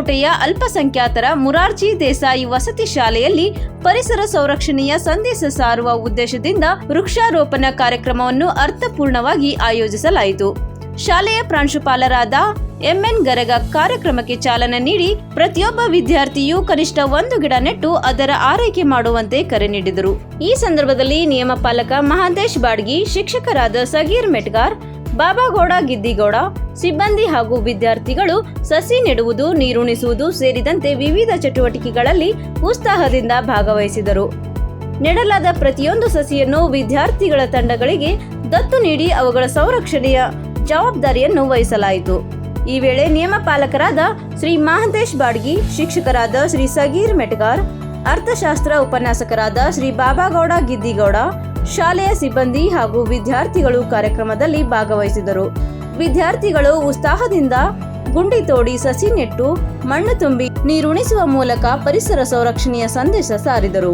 ಬಾಗಲಕೋಟೆಯ ಅಲ್ಪಸಂಖ್ಯಾತರ ಮುರಾರ್ಜಿ ದೇಸಾಯಿ ವಸತಿ ಶಾಲೆಯಲ್ಲಿ ಪರಿಸರ ಸಂರಕ್ಷಣೆಯ ಸಂದೇಶ ಸಾರುವ ಉದ್ದೇಶದಿಂದ ವೃಕ್ಷಾರೋಪಣ ಕಾರ್ಯಕ್ರಮವನ್ನು ಅರ್ಥಪೂರ್ಣವಾಗಿ ಆಯೋಜಿಸಲಾಯಿತು. ಶಾಲೆಯ ಪ್ರಾಂಶುಪಾಲರಾದ ಎಂಎನ್ ಗರಗ ಕಾರ್ಯಕ್ರಮಕ್ಕೆ ಚಾಲನೆ ನೀಡಿ ಪ್ರತಿಯೊಬ್ಬ ವಿದ್ಯಾರ್ಥಿಯೂ ಕನಿಷ್ಠ 1 ಗಿಡ ನೆಟ್ಟು ಅದರ ಆರೈಕೆ ಮಾಡುವಂತೆ ಕರೆ ನೀಡಿದರು. ಈ ಸಂದರ್ಭದಲ್ಲಿ ನಿಯಮಪಾಲಕ ಮಹಾಂತೇಶ್ ಬಾಡ್ಗಿ, ಶಿಕ್ಷಕರಾದ ಸಗೀರ್ ಮೆಟ್ಗಾರ್, ಬಾಬಾಗೌಡ ಗಿದ್ದಿಗೌಡ, ಸಿಬ್ಬಂದಿ ಹಾಗೂ ವಿದ್ಯಾರ್ಥಿಗಳು ಸಸಿ ನೆಡುವುದು, ನೀರುಣಿಸುವುದು ಸೇರಿದಂತೆ ವಿವಿಧ ಚಟುವಟಿಕೆಗಳಲ್ಲಿ ಉತ್ಸಾಹದಿಂದ ಭಾಗವಹಿಸಿದರು. ನೆಡಲಾದ ಪ್ರತಿಯೊಂದು ಸಸಿಯನ್ನು ವಿದ್ಯಾರ್ಥಿಗಳ ತಂಡಗಳಿಗೆ ದತ್ತು ನೀಡಿ ಅವುಗಳ ಸಂರಕ್ಷಣೆಯ ಜವಾಬ್ದಾರಿಯನ್ನು ವಹಿಸಲಾಯಿತು. ಈ ವೇಳೆ ನಿಯಮಪಾಲಕರಾದ ಶ್ರೀ ಮಹಾಂತೇಶ್ ಬಾಡ್ಗಿ, ಶಿಕ್ಷಕರಾದ ಶ್ರೀ ಸಗೀರ್ ಮೆಟ್ಗಾರ್, ಅರ್ಥಶಾಸ್ತ್ರ ಉಪನ್ಯಾಸಕರಾದ ಶ್ರೀ ಬಾಬಾಗೌಡ ಗಿದ್ದಿಗೌಡ, ಶಾಲೆಯ ಸಿಬ್ಬಂದಿ ಹಾಗೂ ವಿದ್ಯಾರ್ಥಿಗಳು ಕಾರ್ಯಕ್ರಮದಲ್ಲಿ ಭಾಗವಹಿಸಿದರು. ವಿದ್ಯಾರ್ಥಿಗಳು ಉತ್ಸಾಹದಿಂದ ಗುಂಡಿ ತೋಡಿ ಸಸಿ ನೆಟ್ಟು ಮಣ್ಣು ತುಂಬಿ ನೀರುಣಿಸುವ ಮೂಲಕ ಪರಿಸರ ಸಂರಕ್ಷಣೆಯ ಸಂದೇಶ ಸಾರಿದರು.